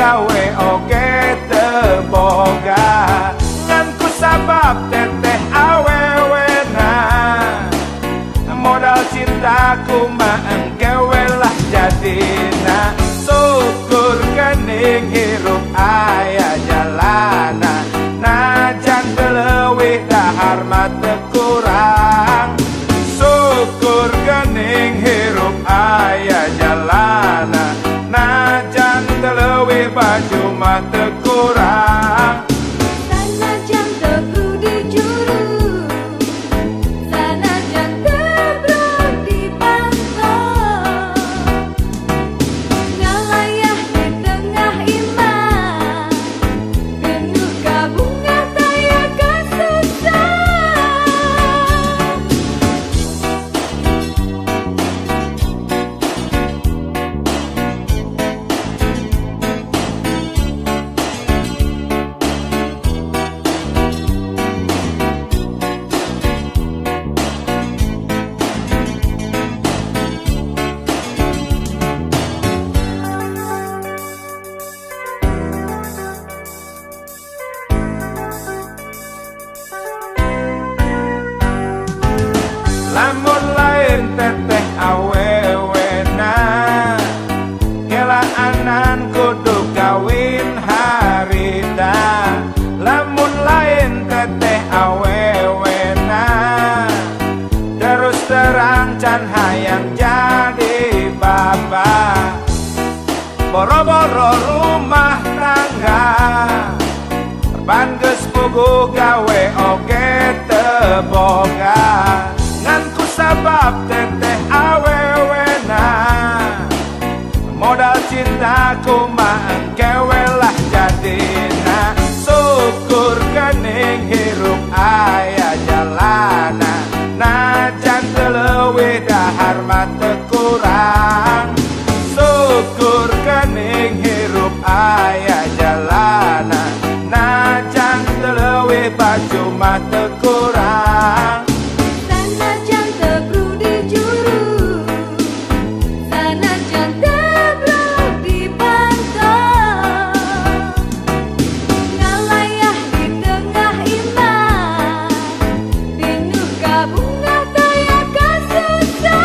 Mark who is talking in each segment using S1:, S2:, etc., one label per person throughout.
S1: gawe oge teboga ngan ku sabab teteh awewena modal cintaku mah engkewe lah jadina syukur kening hirup aya jalana najan teleuwih dahar mah teu kurang syukur kening hirup aya jalana najan teleuwih baju mah teu kurang
S2: sanajan teu kudu juru sanajan tebrok di pantau ngalayah di tengah iman penuh kabunga taya kasusah
S1: lamun lain teteh awewena kelaanan kudu kawin harita lamun lain teteh awewena terus terang can hayang jadi bapak boro-boro rumah tangga ban geus puguh gawe oge teboga ngan ku sabab teteh awewena modal cintaku mah engkewe lah jadina syukur kening hirup aya jalana najan teleuwih dahar mah teu kurang syukur kening hirup aya jalana najan teleuwih baju mah teu kurang
S2: sanajan teu kudu juru sanajan tebrok di pantau ngalayah di tengah iman penuh kabunga taya kasusah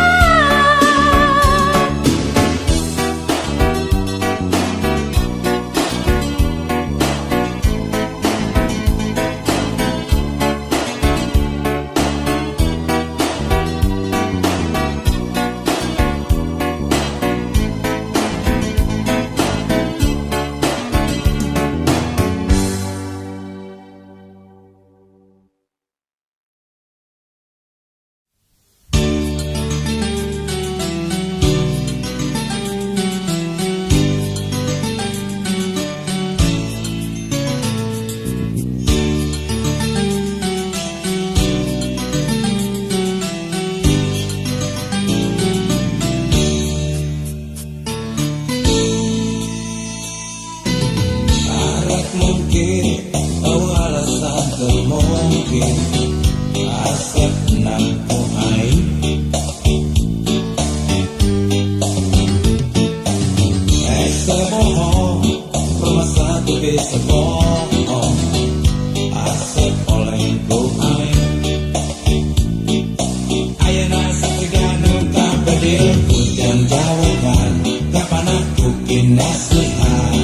S3: mungkin alasan termungkin asap nampu air bohong rumah satu bisa bohong asap oleh ku air ayana satriganung tak berdil hujan jawaban kapan aku kinasihan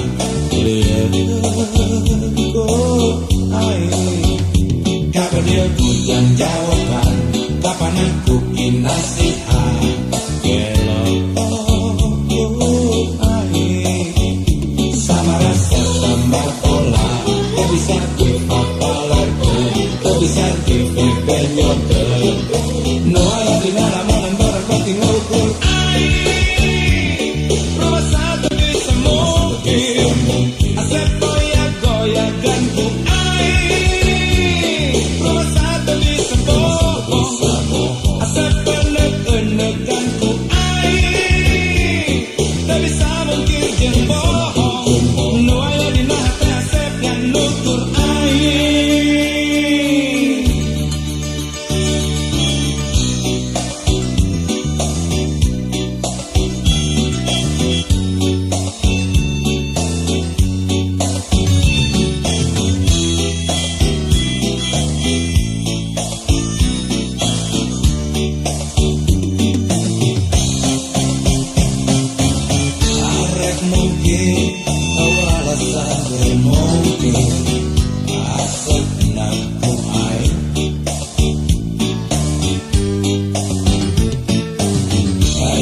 S3: kapan dia hujan jawaban kapan aku kinasihan sama rasa sambal pola tak bisa dipapal lagi tak bisa dipenyode no hay di mana mana barang penting ukur rumah satu di semua tak mungkin kau alasan bermungkin asal kenakku ai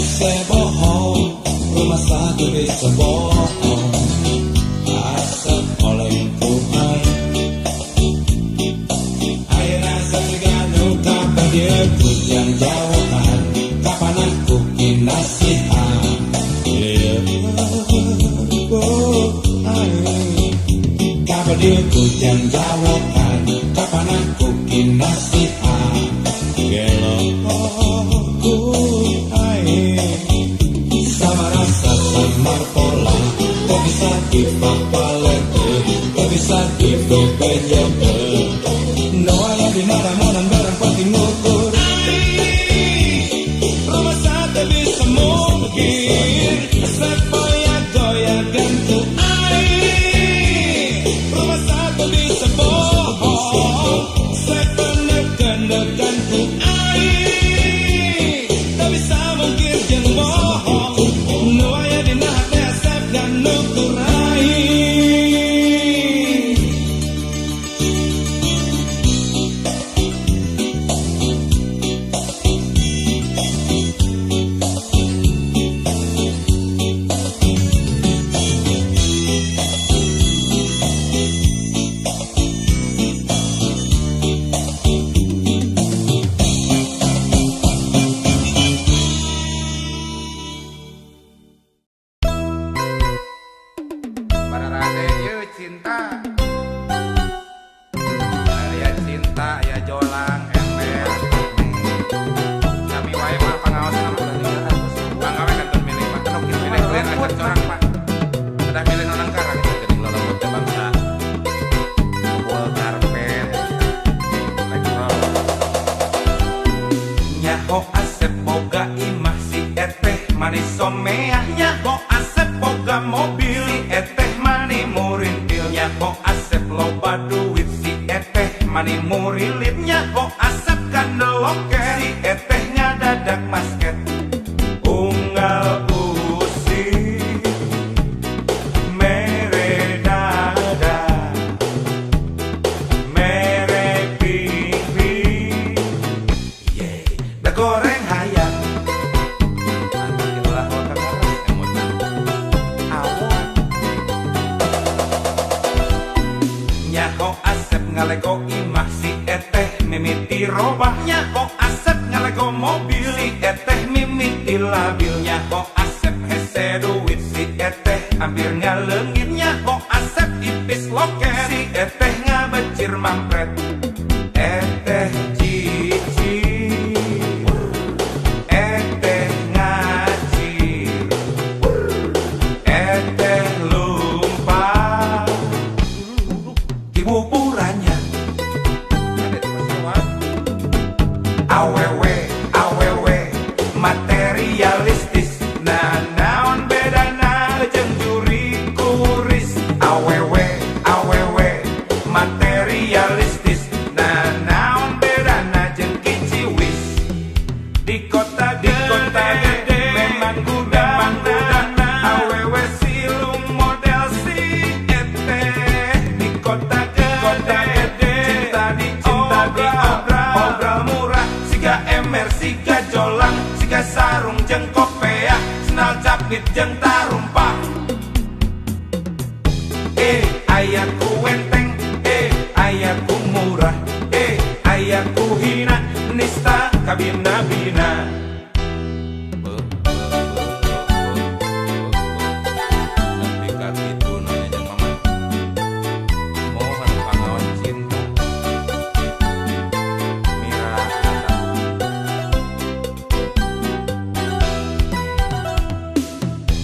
S3: saya bohong rumah satu bisa bohong asal olehku ai air rasa tergantung kapan dia yang jauhan kapan aku kinasihan kapan dia yang jauhan kapan aku kinasihan gelokku ai sama rasa sama pola kau bisa dipapalete kau bisa dipepenyete no ayah di naramonan barang penting ngukur rumah sate bisa mungkin sepoya-goya gantu rumah sate bisa bohong sepenek-penekanku tak bisa mungkin yang bohong no ayah di nahate asap dan nukurai
S1: Pada rade ye cinta ya cinta ya jolang ember kami wae mah pangaos nama pangawe kantor milih mah kenok milih kalian aja corang pak udah milih nonang karang geuning lolobot teh bangsa bol karpet elektrol nyaho asep boga imah si eteh manis someah nyaho asep boga mobil si eteh mani murintil nyaho asep loba duit si eteh mani murilit nyaho asep kandeloke si eteh ngadadak masket unggal usi mere dada mere pipi ye da goreng hayam antar itulah hotel emutan awon nyaho asep ngalego imah si eteh mimiti robah nyaho asep ngalego mobil si eteh mimiti labil nyaho asep hese duit si eteh hampir ngaleungit nyaho asep ipis loke si eteh ngabecir mampret eteh cici eteh ngacir eteh lumpah di buburannya ada di pesawat awewe awewe materialistis nah naon bedana jeung juri kuris awewe awewe materialistis nah naon bedana jeung kiciwis di kota gede memang gudang awewe silung model si eteh di kota gede cinta di obral murah siga emer siga jolang siga sarung jeung kopeah sendal capit jeung tarumpah ayaku wenteng ayaku murah ayaku hina nista kabina-bina nanti itu nanya jeung mama mohon pangaon cinta mira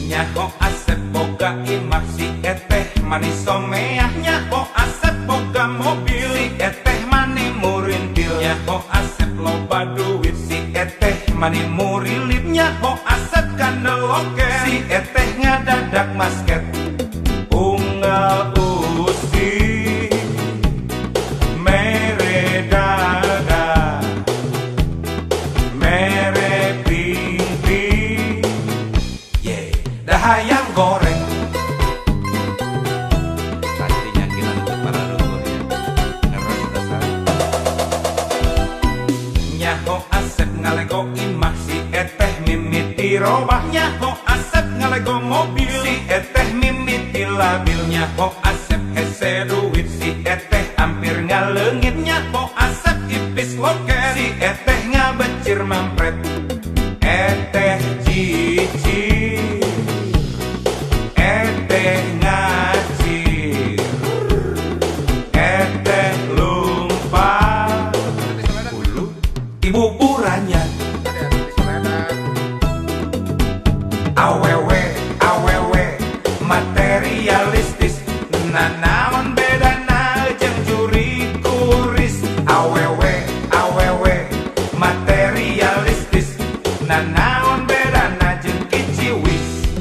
S1: nyaho asep boga imah si eteh manis someah nyaho asep boga mobil si eteh mani murintil nyaho asep loba duit si eteh mani murilit nyaho asep kandeloke si eteh ngadadak masket unggal usi mere dada mere ping ping dah hayam goreng mobil, si eteh mimiti labilnya Ho Asep hese duit, si eteh hampir ngaleungitnya Ho Asep ipis loket, si eteh ngabecir mampret, eteh cici, eteh ngacir, eteh lumpah, ulu ibu burannya. Awewe, awewe, materialistis, nanaon bedana jeung juri kuris. Awewe, awewe, materialistis, nanaon bedana jeung kiciwis.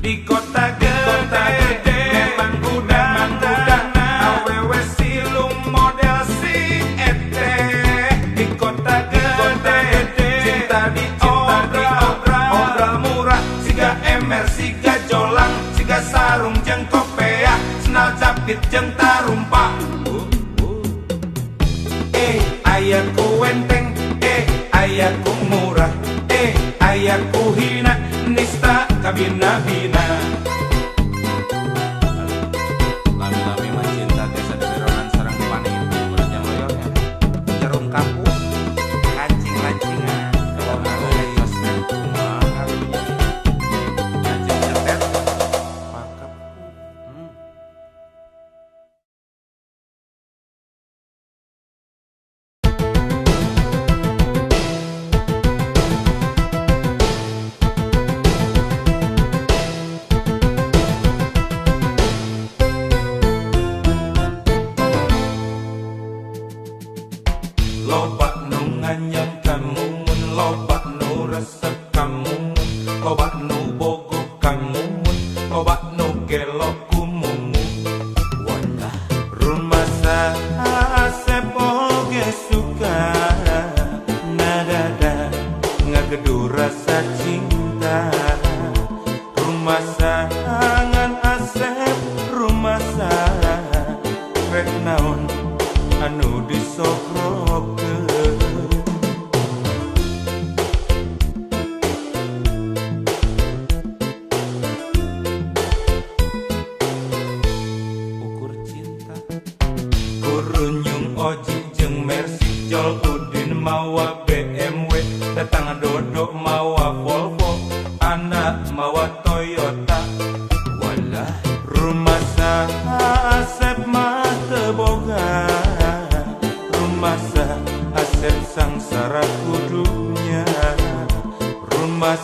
S1: Di kota gede, memang udang-udang, awewe silung model si eteh. Di kota gede, cinta diobral murah, siga emer, siga jolang, siga sarung jeung kopeah, senal capit jeung tarumpa. Aya ku wenteng, aya ku murah, aya ku hina, nista kabina-bina. Lami-lami mah cinta teh saderonan sareng panin, urang yang loyolnya. Jarum kampung, kancing-lancingan, kalau ngaloy pas kumaha. Kancing cetet, pakep. Loba nu nganyang kamu, loba nu resep kamu, loba nu bogoh kamu, loba nu gelo kumumu. Wadah rumah Asep oge suka, nadada ngagedu rasa cinta. Rumah sangan Asep, rumah rek naon anu disokrokeun. Ukur cinta kurunyung Oji jeung Mercy, Jol Udin mawa BMW, datang Dodo mawa Volvo, anak mawa Toyota. Walah rumah Asep mah teu boga, rumah Asep sangsara kudunya. Rumah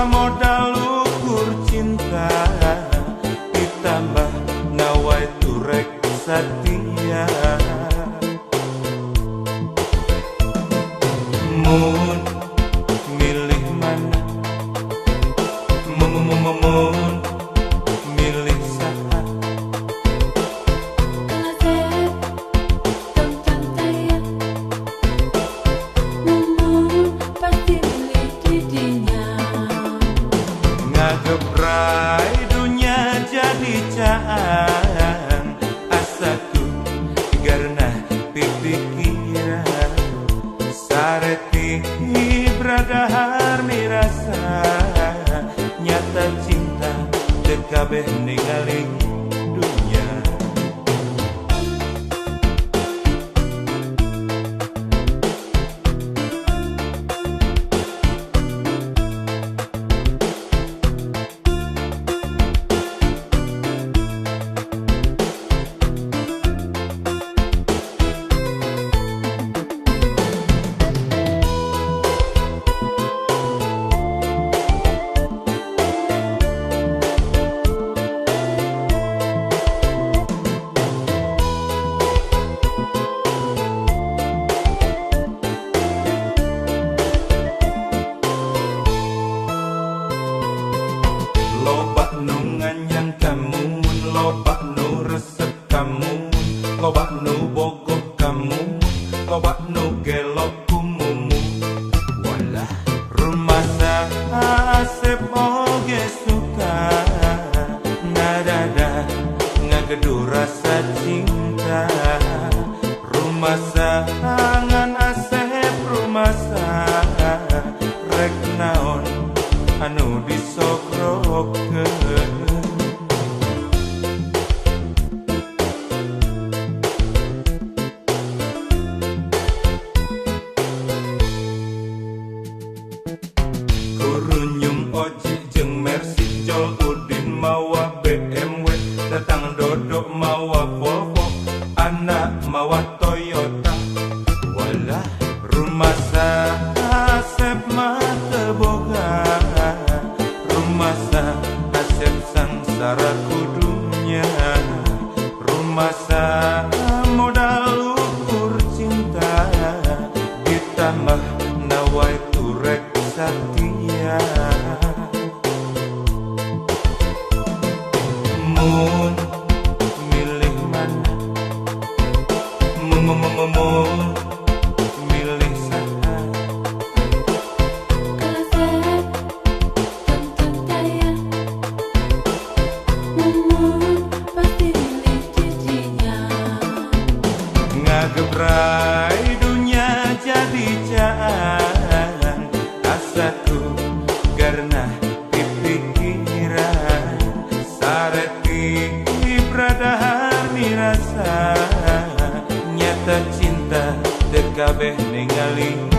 S1: modal ukur cinta, ditambah nawai turek satia. Mun milih mana, mun milih saha.
S2: Asep, tentang saya, mumun pasti milih didinya.
S1: Ngagebrai dunia jadi caang, asaku karena pipikiran sareti bradahar mirasa, nyata cinta dekabeh ningali dunia. Loba nu nganyang kamu, loba nu resep kamu, loba nu bogoh kamu, loba nu gelo kumumu. Walah rumah Asep oge suka, nadada ngagedu rasa cinta. Rumah sangan Asep, rumah rek naon anu disokrokeun. mawa BMW, datang dodok mawa Volvo, anak mawa Toyota. Walah rumah Asep mah teboga, rumah Asep sangsara kudunya, rumah modal ukur cinta, ditambah nawai turek setia. Mun milih mana? Mun milih saha?
S2: Kaset tonton saya, Mumun pasti milih didinya.
S1: Ngagebrai dunia jadi jaan, asaku karena pipikiran sareti bradahar mirasa, nyata cinta dekabeh ningalinya.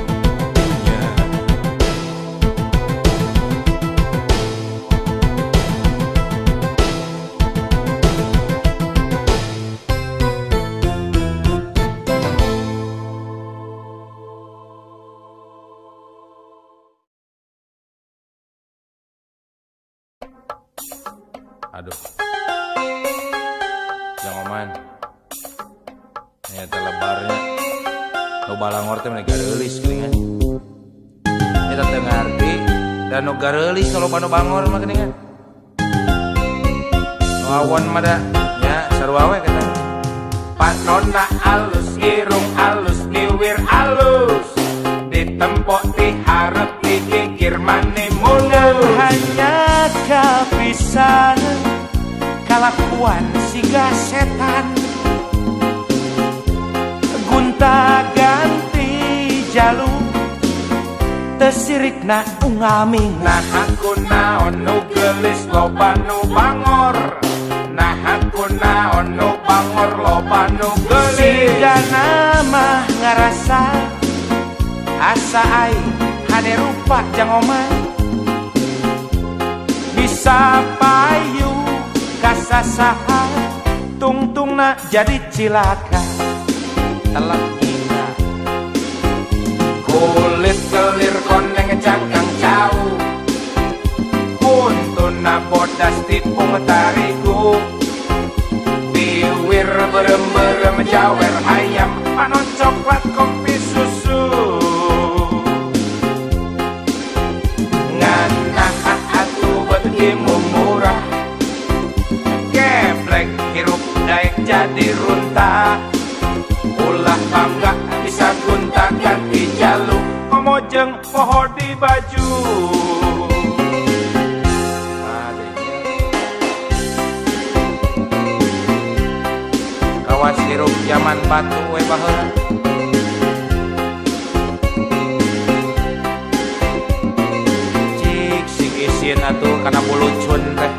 S4: Aduh, jangan oman. Nyata lebarnya. Nu balangor teh mereka reulis geuningan. Eta teu ngarti dan nu gareulis kalau panu bangor mah geuningan. Nu awan mah da nya sarua we kata.
S1: Panonna alus, irung alus, bibir alus, ditempok diharap dikikir mane mulus.
S5: Hanya kepisan kelakuan siga setan, gunta ganti jalur tesirikna ungaming.
S1: Nah aku naon nu gelis loba nu bangor, nah aku naon nu bangor loba nu gelis.
S5: Siga nama ngarasa asa aing hade rupa jang oman, bisa payu kasasaha tungtungna jadi cilaka.
S4: Telak gila.
S1: Kulit kelir koneng cangkang jauh, untuna bodas tipung tarigu, biwir berem-berem jawer ayam, panon coklat kopi susu. Nganah atuh begimu murah, geblek hirup daek jadi runta, ulah bangga bisa gunta ganti jaluk, ngomojeng poho di baju.
S4: Kawas hirup zaman batu we baheula. Cik sing isin atuh kana bulucun teh.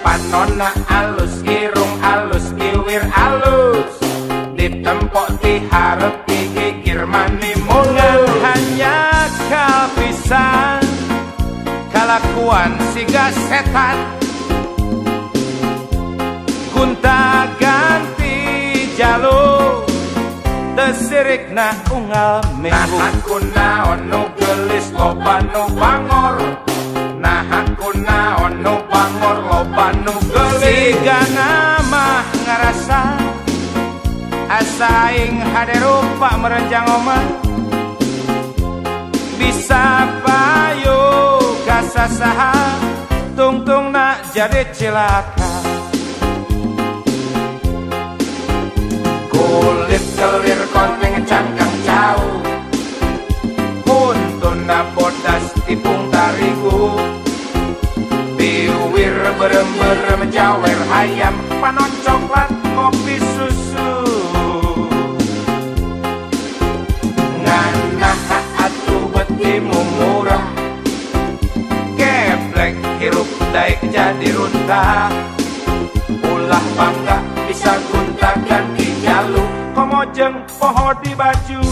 S1: Panonna alus, irung alus, bibir alus, ditempok diharap dikikir mani mulus.
S5: Hanya kepisan kelakuan siga setan, gunta ganti jalur tesirikna unggal
S1: Nah
S5: minggu.
S1: aku naon nu gelis loba nu bangor, nah aku naon nu bangor loba nu gelis.
S5: Siga nama ngarasa asa aing hade rupa merenjang oman, bisa payu kasasaha tungtungna jadi cilaka.
S1: Kulit kelir koneng cangkang jauh, untuna bodas tipung tarigu, biwir berem-berem jawer ayam, panon coklat kopi susu. Nganah atuh betimu murah,
S5: jadi runta. Ulah bangga bisa gunta ganti jalur, komojeng poho di baju.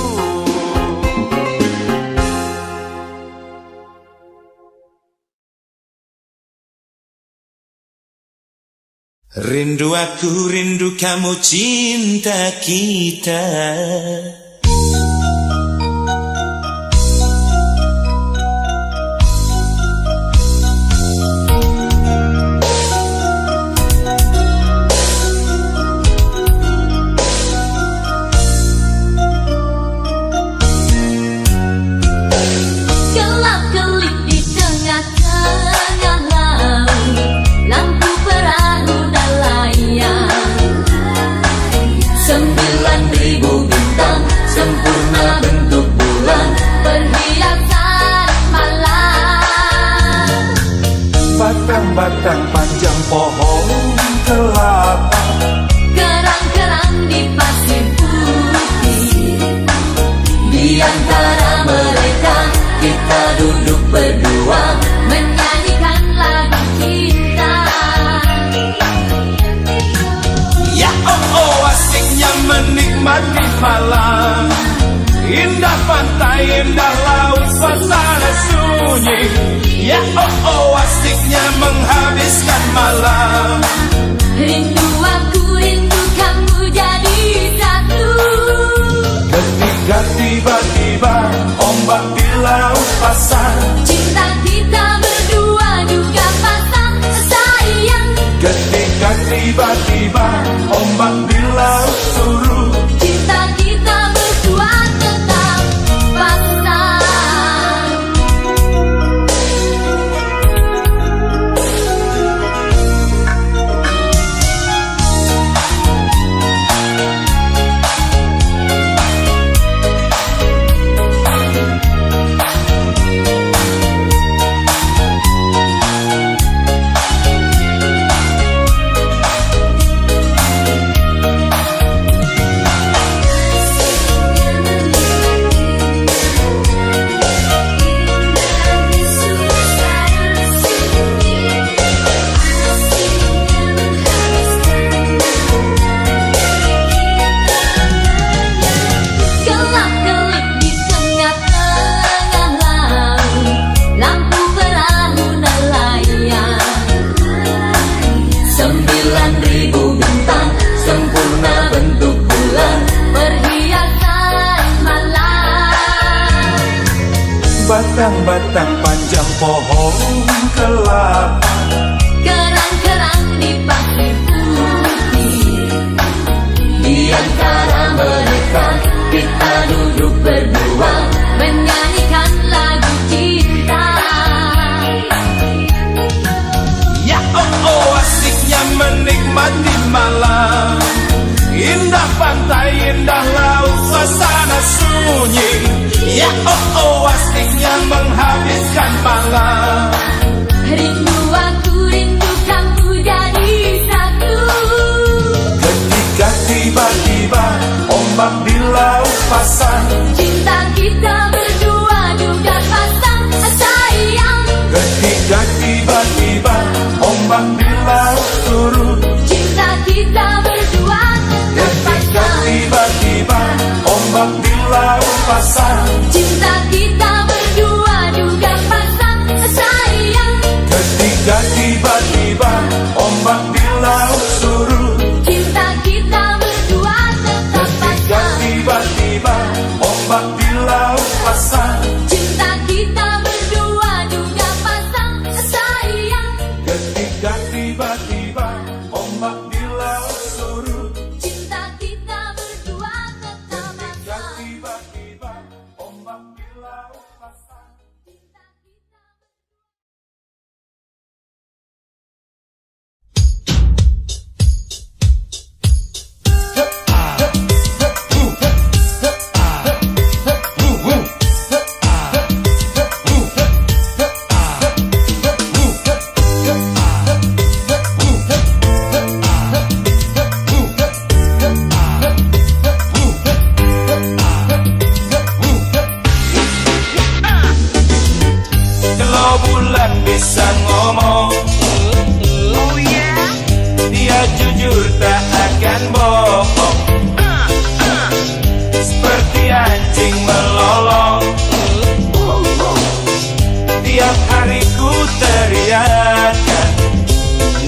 S3: Rindu aku, rindu kamu, cinta kita.
S2: Gelap-gelip di tengah-tengah laut, lampu perahu dan layang. 9.000 bintang sempurna bentuk bulan, perhiasan malam.
S5: Batang-batang panjang pohon kelapa,
S2: Kerang-kerang di pasir putih. Di antara mereka kita duduk berdua, menyanyikan lagu cinta.
S3: Ya oh asiknya menikmati malam.
S5: indah pantai, indah laut, suasana sunyi.
S3: Ya oh asiknya menghabiskan malam.
S2: Rindu aku, rindu kamu jadi satu.
S5: Ketika tiba-tiba ombak di laut pasang,
S2: Cinta kita berdua juga pasang sayang.
S5: ketika tiba-tiba ombak di laut surut,
S2: Cinta kita berdua tetap pasang. Gelap-gelip di tengah-tengah laut, lampu perahu melayang. 9.000 bintang sempurna bentuk bulan, perhiasan malam.
S5: batang-batang panjang pohon kelapa,
S2: Kerang-kerang di pasir putih. Di antara mereka kita duduk berdua, menyanyikan lagu cinta.
S3: Ya oh asiknya menikmati malam.
S5: indah pantai, indah laut, suasana sunyi.
S3: Ya oh asiknya menghabiskan malam.
S2: Rindu aku, rindu kamu jadi satu.
S5: Ketika tiba-tiba ombak di laut pasang,
S2: Cinta kita berdua juga pasang sayang.
S5: ketika tiba-tiba ombak di laut surut,
S2: Cinta kita berdua tetap
S5: ketika
S2: pasang.
S5: tiba-tiba ombak di laut pasang,
S2: Cinta kita berdua juga pasang sayang.
S5: ketika tiba-tiba ombak di laut surut,
S2: Cinta kita berdua tetap
S5: ketika
S2: pasang.
S5: tiba-tiba ombak di laut pasang,
S2: Cinta kita berdua juga pasang sayang.
S5: ketika tiba-tiba ombak di laut surut,
S2: Cinta kita berdua tetap
S5: ketika
S2: pasang.
S5: tiba-tiba ombak di laut pasang.
S2: Cinta kita
S5: Kalau bulan bisa ngomong, Dia jujur tak akan bohong, seperti anjing melolong. Tiap hari ku teriakan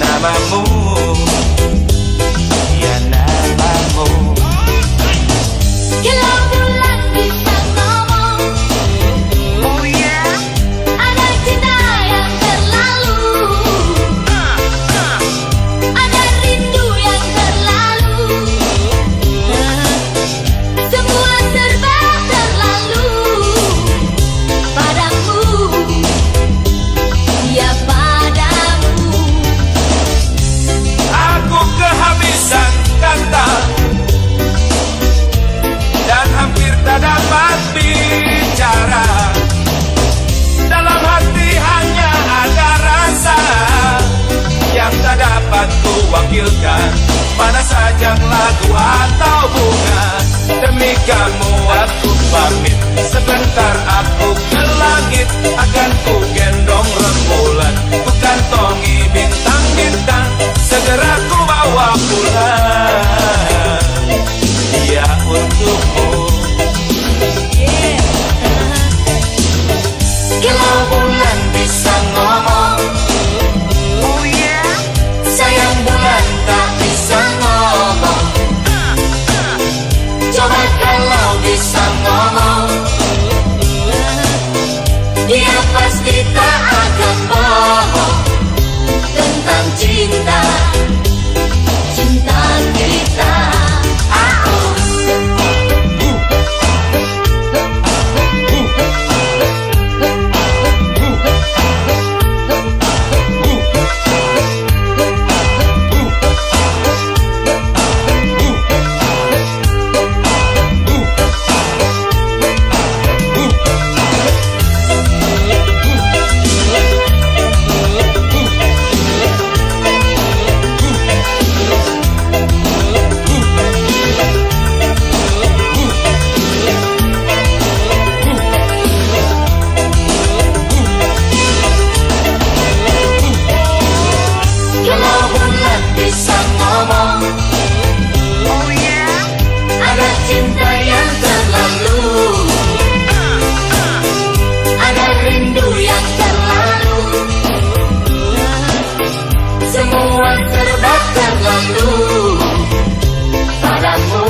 S5: namamu, ya namamu.
S2: Kalau bulan bisa ngomong, oh ya, ada cinta yang terlalu, ada rindu yang terlalu, semua serba terlalu padamu, ya padamu.
S5: Aku kehabisan kata dan hampir tak dapat bicara. Dalam hati hanya ada rasa yang tak dapat ku wakilkan pada sajak lagu atau bunga. Demi kamu aku pamit, sebentar aku ke langit, akan ku gendong rembulan, ku kantongi bintang-bintang, segera ku bawa pulang. Dia untukmu.
S2: Kalau bulan bisa ngomong, oh ya, sayang bulan tak bisa ngomong. Coba kalau bisa ngomong, dia pasti tak akan bohong tentang cinta, cinta kita. Kalau bulan bisa ngomong, oh ya, ada cinta yang terlalu, ada rindu yang terlalu, semua serba terlalu padamu,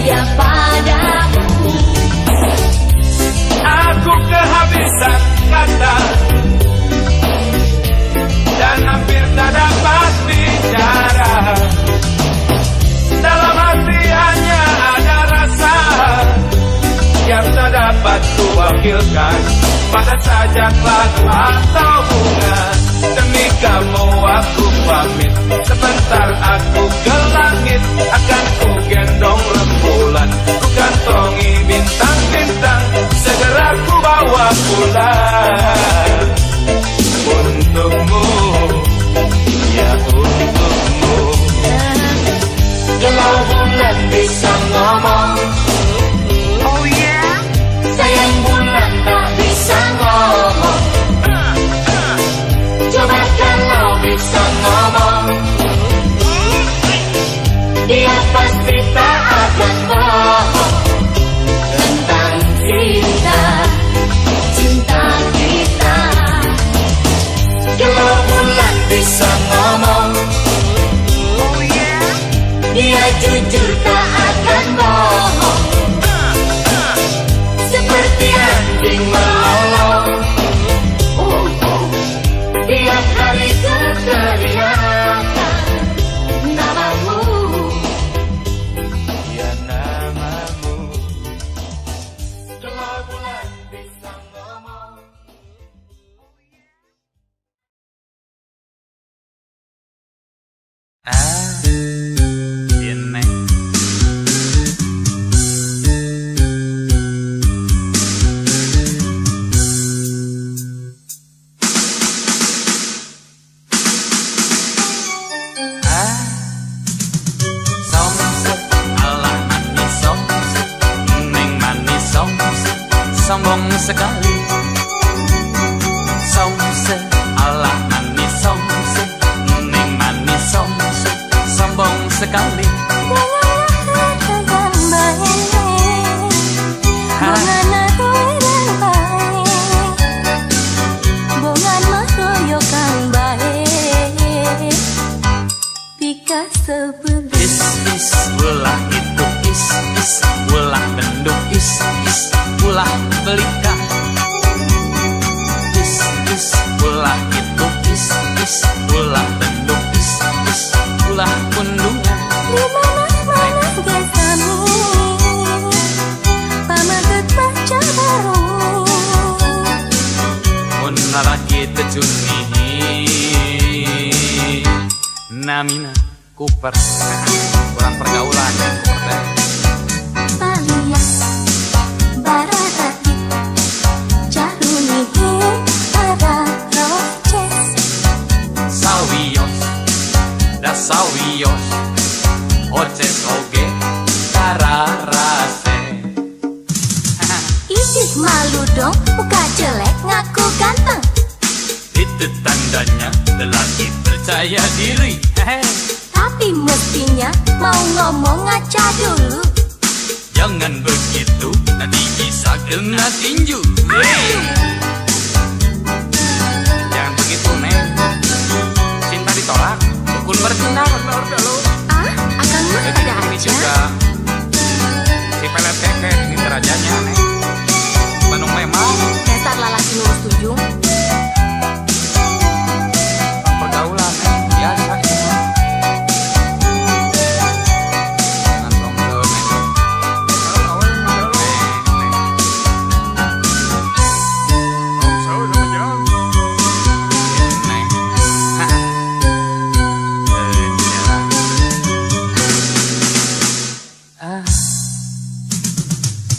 S2: ya padamu.
S5: Aku kehabisan kata dan hampir tak dapat bicara. Dalam hati hanya ada rasa yang tak dapat ku wakilkan pada sajak lagu atau bunga. Demi kamu aku pamit, sebentar aku ke langit, akan ku gendong rembulan, ku kantongi bintang-bintang, segera ku bawa pulang. Untukmu, ya untukmu.
S2: Kalau bulan bisa ngomong, oh ya, sayang bulan tak bisa ngomong. Coba kalau bisa ngomong, dia pasti tak akan bohong tentang cinta, cinta kita. Kalau bulan bisa ngomong, oh ya, dia jujur tak akan bohong, seperti anjing melolong. Tiap hari ku teriakan namamu,
S5: Ya namamu.
S2: kalau bulan bisa ngomong.
S4: Bien, neng. Sombong sekali, songse ala manis songse, neng
S6: sekali. Is ulah itu is ulah bendung is ulah belika. Is ulah itu is ulah bendung is ulah kundungan.
S2: Di mana gesami pamaget baca baru
S6: Mun lalaki tejuni namina Cooper. Kurang pergaulan Cooper teh.
S2: Palia bararati jaruni ada roces
S6: Sawios da sawios oces oge kararase.
S2: Ih malu dong muka jelek ngaku ganteng.
S6: Itu tandanya lelaki percaya diri.
S2: Tapi mestinya mau ngomong ngaca dulu.
S6: Jangan begitu, nanti bisa kena tinju. Jangan begitu, Neng. Cinta ditolak, dukun bercinta bener dulu.
S2: Ah, akan mah ada
S6: Ini
S2: aja.
S6: juga si pelet keke, ini derajanya, Neng. Bandung memang
S2: Dasar lalaki lurus tujung.
S6: pergaulan, Neng. Biasa ini mah. Jangan rombel, Neng.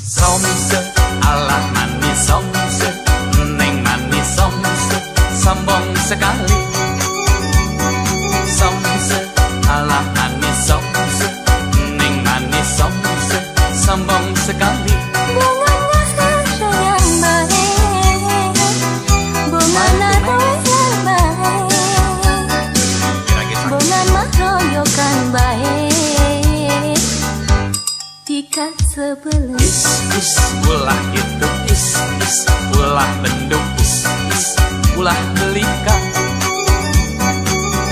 S6: Somse, alah manis somse, neng manis somse, sombong sekali. Somse, alah manis somse, neng manis somse, sombong sekali.
S2: Bunganya rasa yang baik, bunganya roy yang baik,
S6: Kira-kira
S2: bungan mah royokan baik. Jika sebelah
S6: is ulah itu is ulah bendung is ulah belika.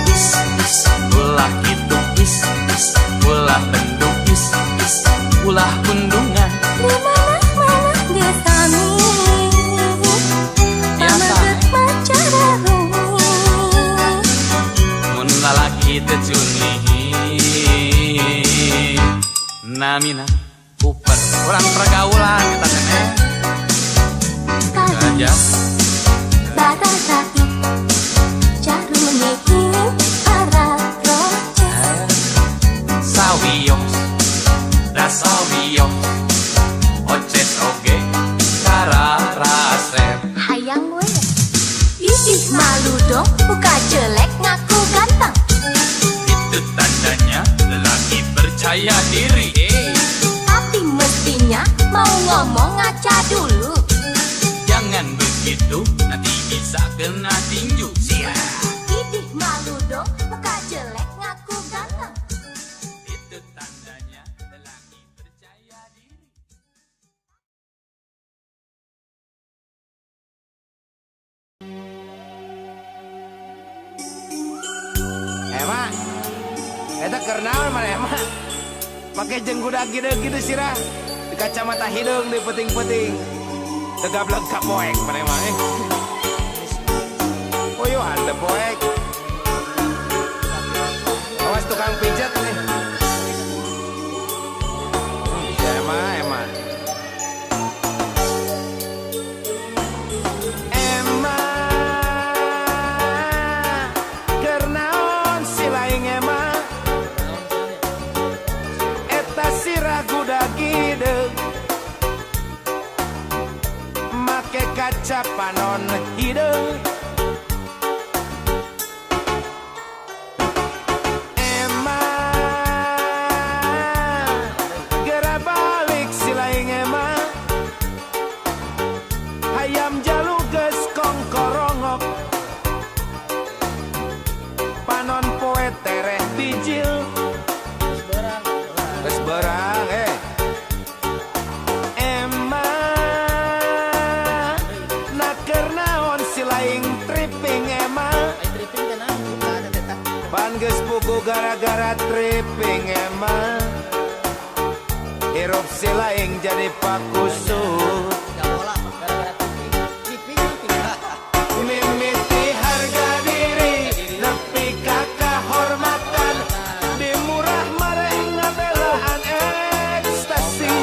S6: Is ulah itu is ulah bendung is ulah kundungan.
S2: di mana gesami pamaget baca baru
S6: Mun lalaki tejuni namina Cooper. Kurang pergaulan kita teh. Aja
S2: bararati jaruni ada roces
S6: sawios da sawios oces oge kararase.
S2: hayang we. Ih malu dong muka jelek ngaku ganteng.
S6: Itu tandanya lelaki percaya diri.
S2: Tapi mestinya mau ngomong ngaca dulu.
S6: Jangan begitu, nanti bisa kena tinju.
S2: Idih malu dong muka jelek ngaku ganteng.
S6: Itu tandanya lelaki percaya diri.
S5: Emang, eta kernaon mana emang? Pakai jenggudak gitu sirah, di kacamata hidung di peting-peting, tegableg ka poek mana emang? Puyuhan deh poek. Awas tukang pijat nih. Emang. Kernaon si laing emang? Eta sirah gudak hideung, make kaca panon hideung. Hayam jalu geus kongkorongok, panon poe tereh bijil. si laing tripping emang pan geus pugu gara-gara tripping emang hirup si laing jadi pakusut mimiti harga diri nepi ka kahormatan di murah mareh ngabelaan ekstasi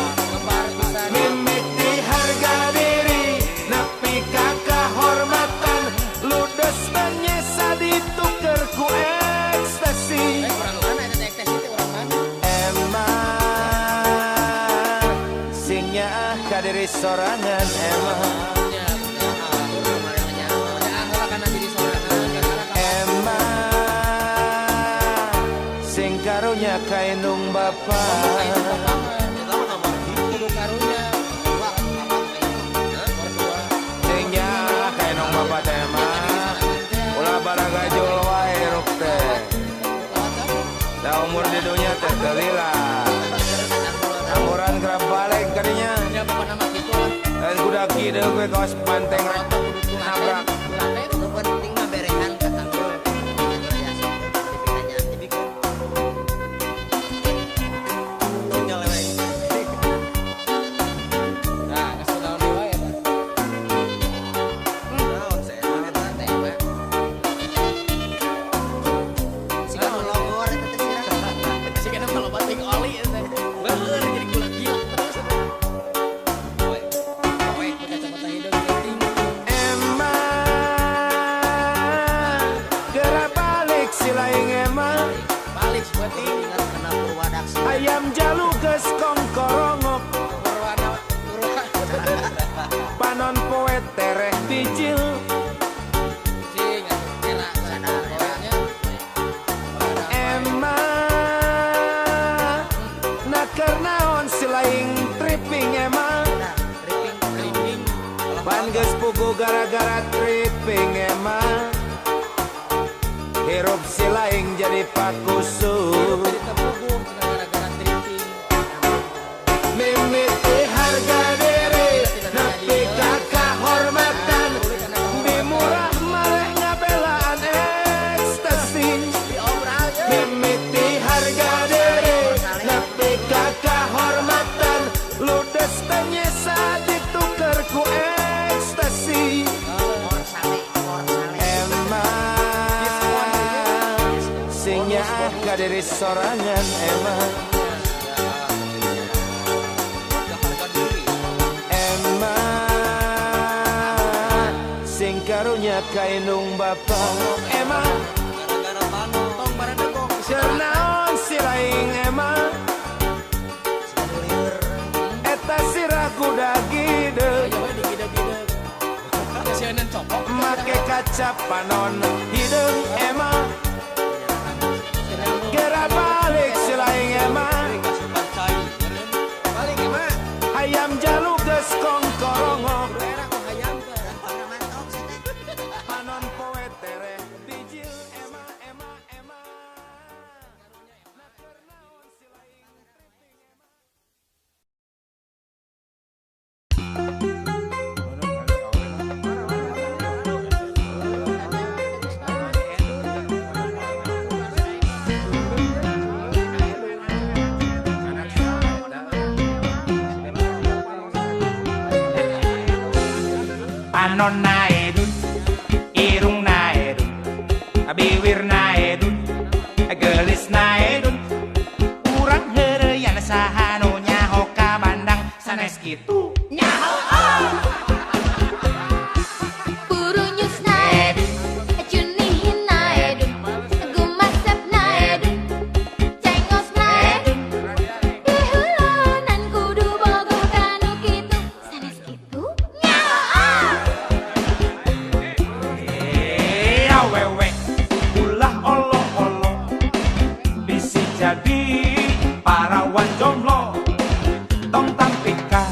S5: mimiti harga diri nepi ka kahormatan ludes menyesa dituker ku ekstasi emang singnya ka diri sorangan emang karunya kainung bapa singnya kainung bapa tema ulah baraga jul wae ruk teh da umur di dunia teh telila amuran kerap balik kadinya kuda kideung we kaos banteng rek nabrak ayam jalu geus kongkorongok panon poe tereh bijil emang nakar naon si laing tripping emang pan geus pugu gara-gara tripping emang hirup si laing jadi pakusut mimiti harga diri nepi ka kahormatan di murah mareh ngabelaan ekstasi mimiti harga diri nepi ka kahormatan ludes teh nyesa dituker ku ekstasi emang singnya ka diri sorangan emang karunya kainung bapa emang sernaon si laing emang eta sirah kuda gide make kaca panon hideung emang gera balik si laing emang ayam jalu geus kongkorongok
S1: Panon naedun, irung naedun, bibir naedun, gelis naedun, urang heureuyan saha nu nyaho ka bandang sanes kitu nyaho
S2: Purunyus naedun, cunihin naedun, gumasep naedun, cengos naedun, dihulunan kudu bogoh kanu kitu sanes kitu
S1: wewe ulah olo-olo bisi jadi parawan jomblo tong tampika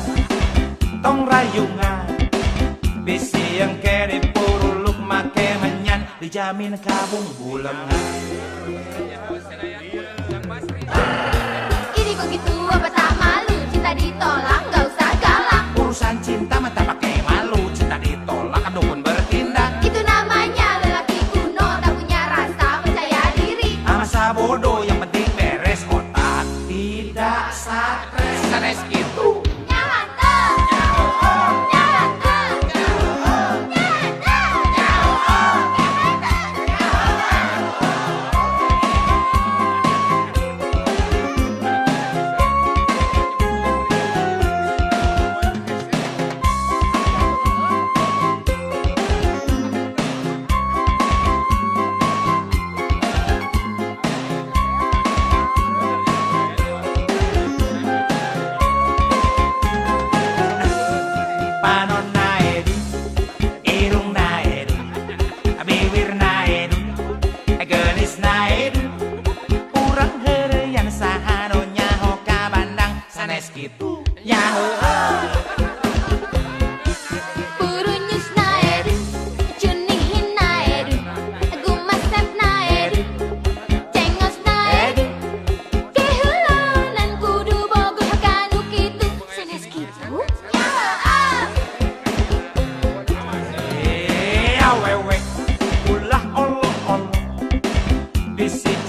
S1: tong rayungan bisi yang keri puruluk make menyan dijamin kabung bulangan
S2: ini kok gitu apa tak malu cinta ditolak gak usah galak
S1: urusan cinta mah tak pakai malu cinta ditolak dukun bertindak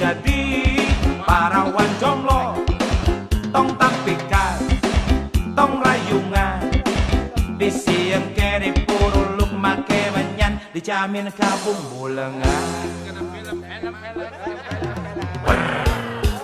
S1: jadi parawan jomblo. Tong tampikan, tong rayungan, di siang kene puruluk make menyan, dijamin kabung bulengan.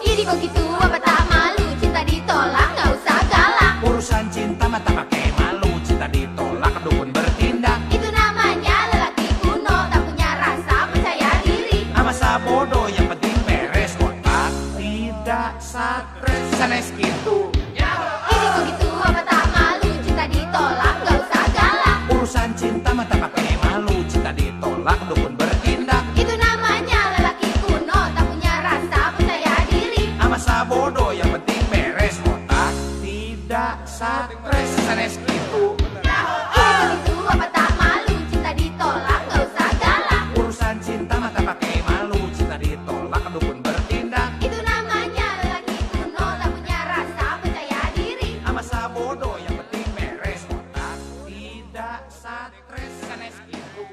S2: Jadi kok gitu apa tak malu, cinta ditolak gak usah galak.
S1: Urusan cinta mah tak pakai malu, cinta ditolak dukun bertindak.
S2: Itu namanya lelaki kuno, tak punya rasa percaya diri.
S1: Ama sabodo yang penting beres otak, tidak stres sanes gitu.
S2: Jadi kok gitu apa tak malu, cinta ditolak gak usah galak.
S1: Urusan cinta mah tak pakai malu, cinta ditolak dukun bertindak.
S2: Itu namanya lelaki kuno, tak punya rasa percaya diri.
S1: Ama sabodo yang penting beres otak, tidak stres sanes gitu.
S2: Jadi kok gitu apa tak malu, cinta ditolak gak usah galak.
S1: Urusan cinta mah tak pakai malu, cinta ditolak dukun bertindak.
S2: Itu namanya lelaki kuno, tak punya rasa percaya diri.
S1: Ama sabodo yang penting beres otak, tidak stres sanes gitu.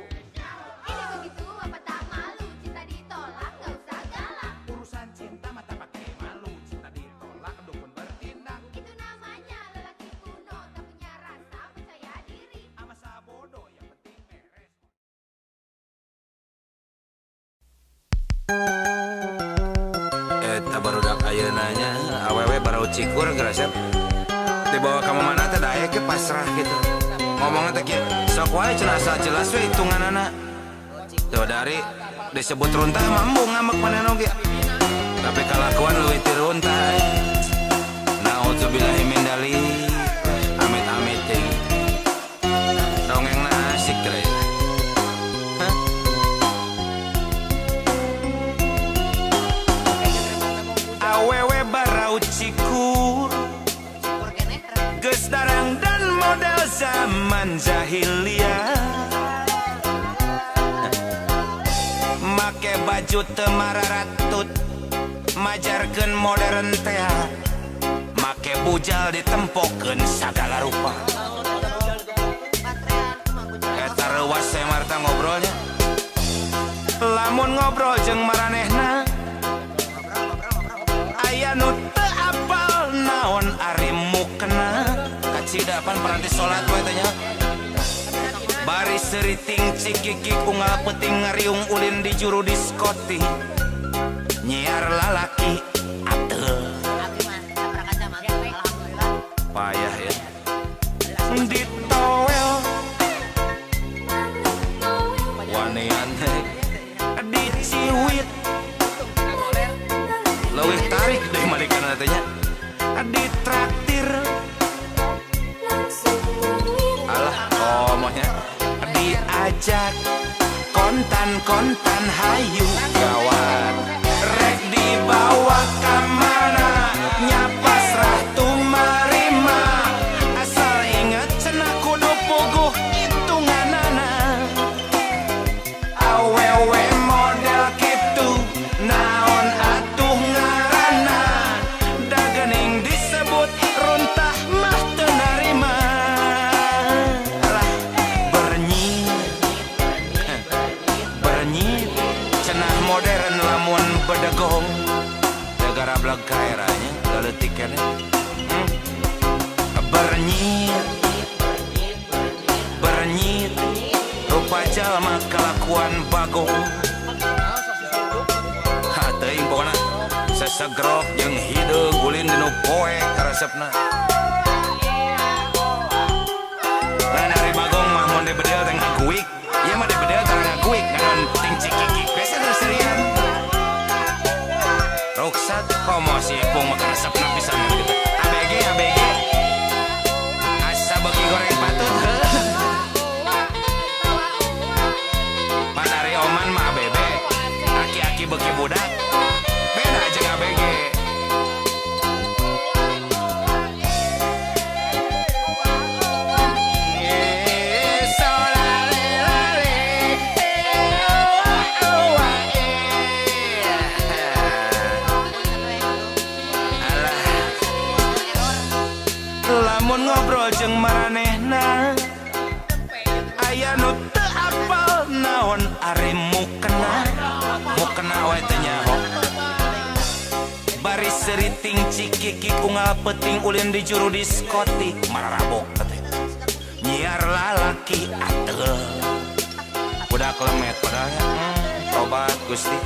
S2: Jadi kok gitu apa tak malu, cinta ditolak gak usah galak.
S1: Urusan cinta mah tak pakai malu, cinta ditolak dukun bertindak.
S2: Itu namanya lelaki kuno, tak punya rasa percaya diri.
S1: Ama sabodo yang penting beres.
S4: Eta barudak ayeunanya awewe barau cikur gerasep dibawa ka mana teh daya ke pasrah gitu ngomongna teh kieu sok wae cenah asa jelas we hitunganana tuh dari disebut runtah mambu ngamek manehna ge tapi kalakuan leuwih ti runtah naudzubillahi min dzalik amit-amit teh dongengna asik teh.
S1: Awewe barau cikur, geus darang dan model zaman jahiliyah. Make baju teu mararatut, majarkeun modern teh. Make bujal ditempokeun sagala rupa. Eta reuas saya marta ngobrolnya. Lamun ngobrol jeung maranehna aya nu teu apal naon ari mukena kacidapan paranti salat we teh nya bari seriting cikiki unggal peuting ngariung ulin di juru diskoti nyiar lalaki ateul payah ya ditowel wanean diciwit leuwih tarik deui malikana teh nya ditraktir alah komohnya diajak kontan hayu gawat rek dibawa ka mana nya pasrah tumarima asal inget cenah kudu puguh hitunganana awewe model kitu naon atuh ngaranna da geuning disebut runtah mah teu narima alah bernyit cenah modern lamun bedegong negara blag kaeranya galeutik keneh bernyit rupa jalma kelakuan bagong teuing pokona sesegrok jeung hideung ulin dinu poe karesepna lain ari bagong mah mun dibedel teh ngaguik ieu mah dibedel teh ngaguik ngan ting cikiki biasa terus serian ruksat komo si ipung mah karesepna pisan gitu ABG asa bagi goreng patut panari oman mah bebe aki-aki beki budak beda aja ABG lamun ngobrol jeung maranehna aya nu teu apal naon ari mukena we teh nya
S4: seriting cikiki kungal peting ulin di juru diskotik mararabok teh nyiar lalaki atel udah kelemet padahal tobat Gusti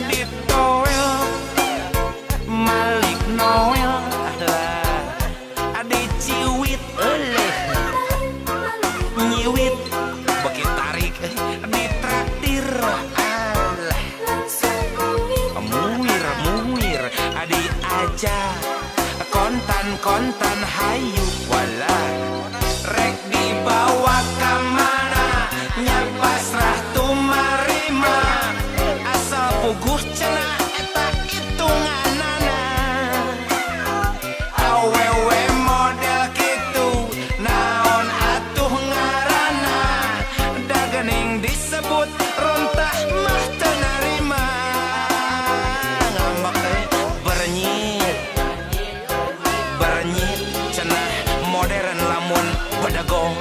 S4: ditowel Malik Noel adalah adik ciwit eleh nyiwit beki tarik ditraktir alah muir adik aja kontan hayu wala rek dibawa kamana nyak pasrah tumarima asal puguh cenah eta hitunganana awewe model kitu naon atuh ngaranna da geuning disebut rontah mah teu narima ngambek bernyit cenah modern lamun bedagong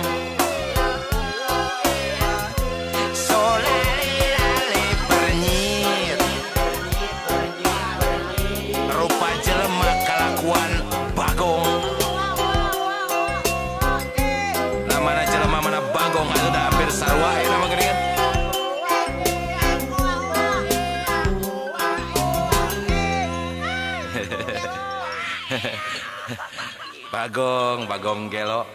S4: solelale bernyit rupa jelema kalakuan bagong namana jelema mana bagong atuh da hampir sarua nama geuningan bagong gelo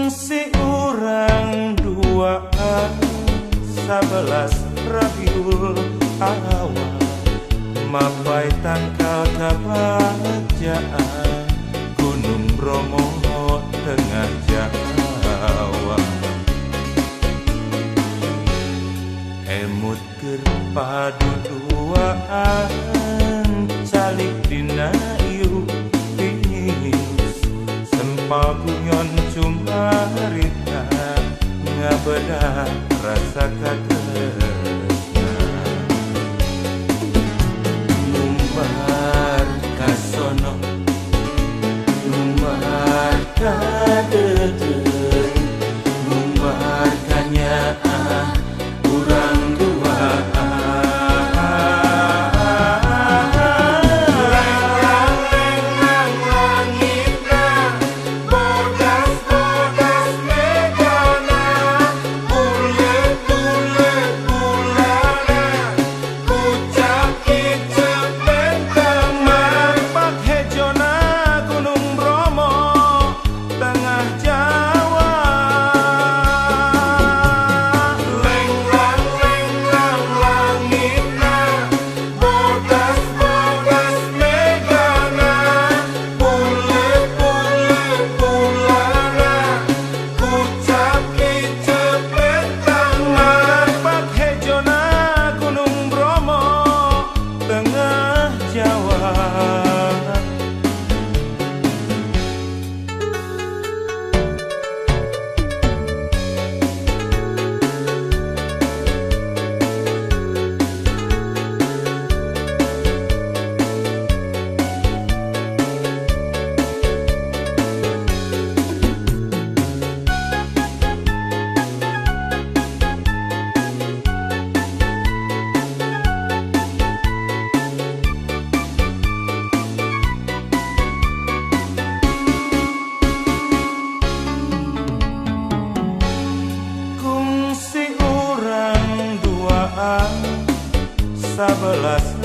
S4: kungsi urang duaan 11 Rabiul Awal mapai tangkal kabajaan Gunung Bromo tengah Jawa emut keur padu duaan calik dina ieu pagunyon cuma rita ngabeda rasa katresna numbar kasono numbar kadeuteun numbar kanyaan urang duaan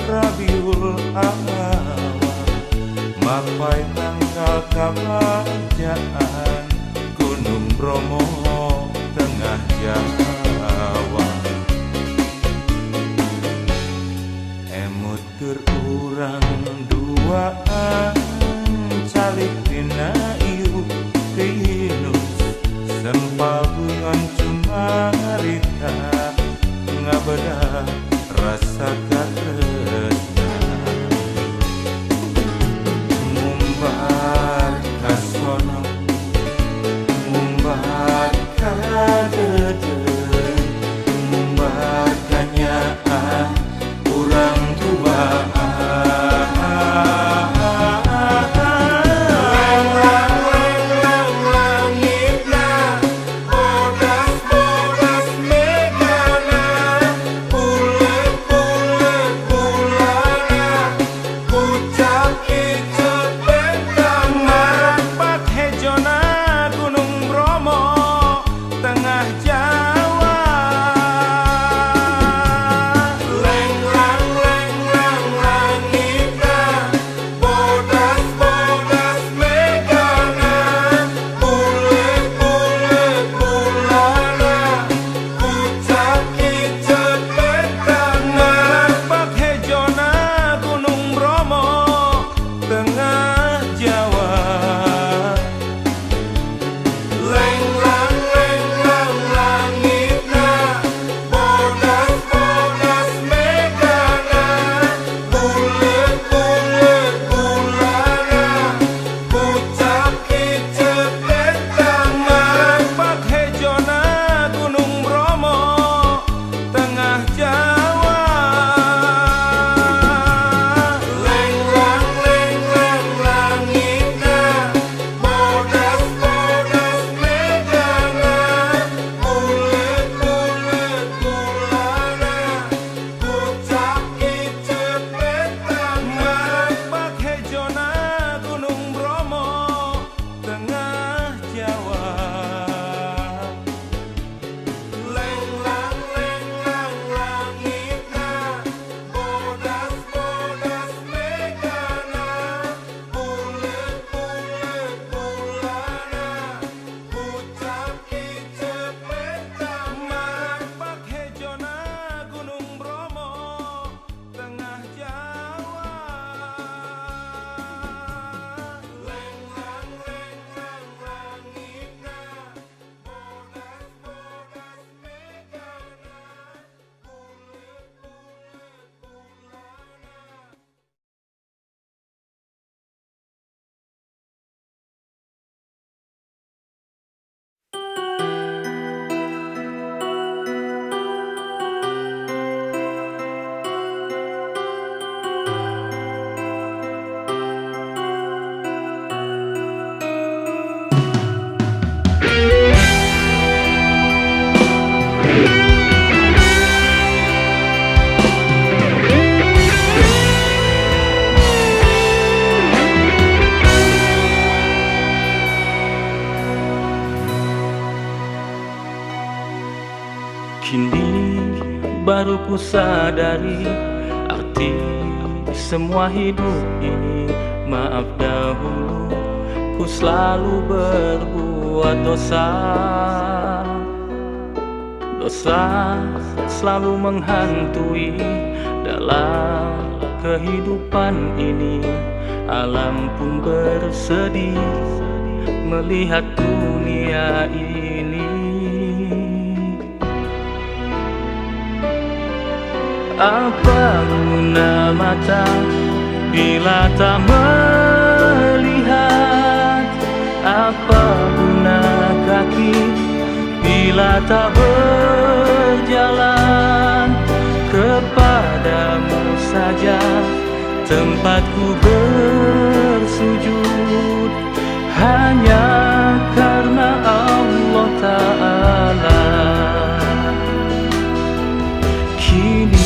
S4: Rabiul Awal mapai tangkal kabajaan Gunung Bromo tengah Jawa emut keur urang duaan calik dina ieu tinus sempaguan cuma rita
S7: Kini baru ku sadari arti semua hidup ini. Maaf dahulu ku selalu berbuat dosa. Dosa selalu menghantui dalam kehidupan ini. Alam pun bersedih melihat dunia ini. Apa guna mata bila tak melihat? Apa guna kaki bila tak berjalan? Kepadamu saja tempatku bersujud, hanya karena Allah Ta'ala. Kini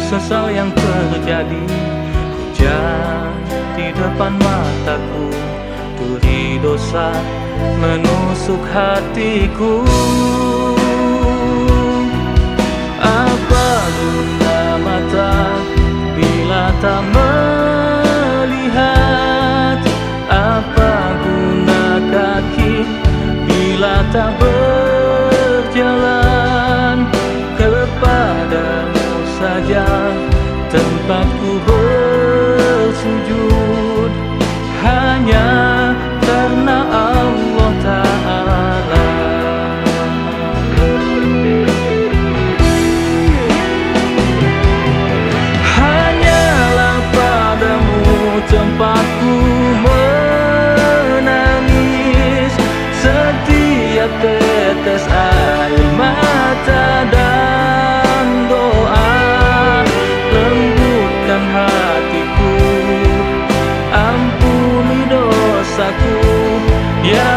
S7: sesal yang terjadi, hujan di depan mataku, duri dosa menusuk hatiku. Apa guna mata bila tak melihat? Apa guna kaki bila tak berjalan? Kepadamu saja tempatku bersujud, hanya karena Allah Ta'ala. Hanyalah padamu tempatku menangis, setiap tetes air mata dan doa. Lembutkan hatiku, ampuni dosaku, ya